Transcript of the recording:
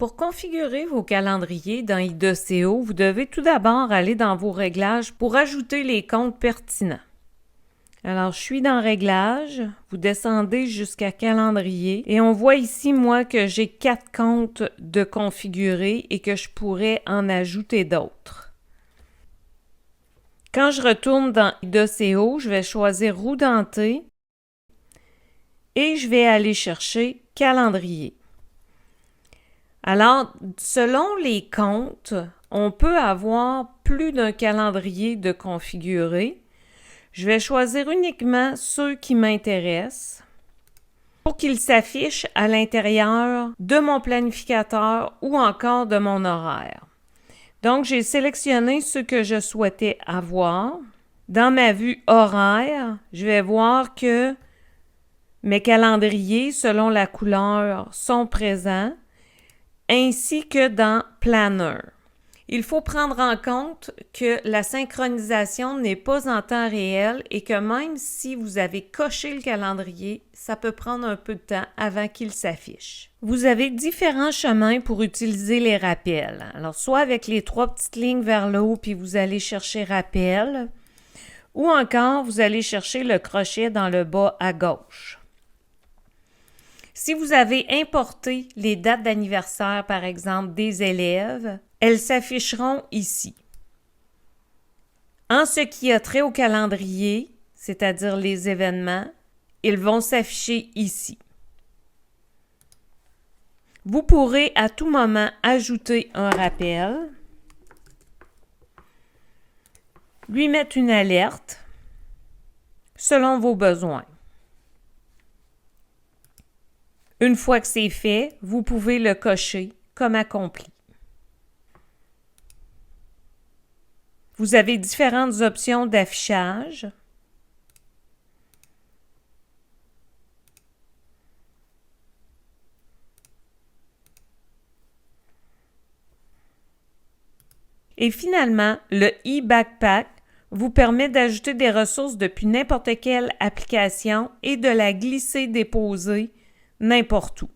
Pour configurer vos calendriers dans IDEO, vous devez tout d'abord aller dans vos réglages pour ajouter les comptes pertinents. Alors, je suis dans Réglages, vous descendez jusqu'à Calendrier et on voit ici, moi, que j'ai 4 comptes de configurer et que je pourrais en ajouter d'autres. Quand je retourne dans IDEO, je vais choisir Roue dentée et je vais aller chercher Calendrier. Alors, selon les comptes, on peut avoir plus d'un calendrier de configurer. Je vais choisir uniquement ceux qui m'intéressent pour qu'ils s'affichent à l'intérieur de mon planificateur ou encore de mon horaire. Donc, j'ai sélectionné ceux que je souhaitais avoir. Dans ma vue horaire, je vais voir que mes calendriers, selon la couleur, sont présents, ainsi que dans Planner. Il faut prendre en compte que la synchronisation n'est pas en temps réel et que même si vous avez coché le calendrier, ça peut prendre un peu de temps avant qu'il s'affiche. Vous avez différents chemins pour utiliser les rappels. Alors, soit avec les 3 petites lignes vers le haut, puis vous allez chercher Rappel, ou encore vous allez chercher le crochet dans le bas à gauche. Si vous avez importé les dates d'anniversaire, par exemple, des élèves, elles s'afficheront ici. En ce qui a trait au calendrier, c'est-à-dire les événements, ils vont s'afficher ici. Vous pourrez à tout moment ajouter un rappel, lui mettre une alerte selon vos besoins. Une fois que c'est fait, vous pouvez le cocher comme accompli. Vous avez différentes options d'affichage. Et finalement, le e-Backpack vous permet d'ajouter des ressources depuis n'importe quelle application et de la glisser-déposer n'importe où.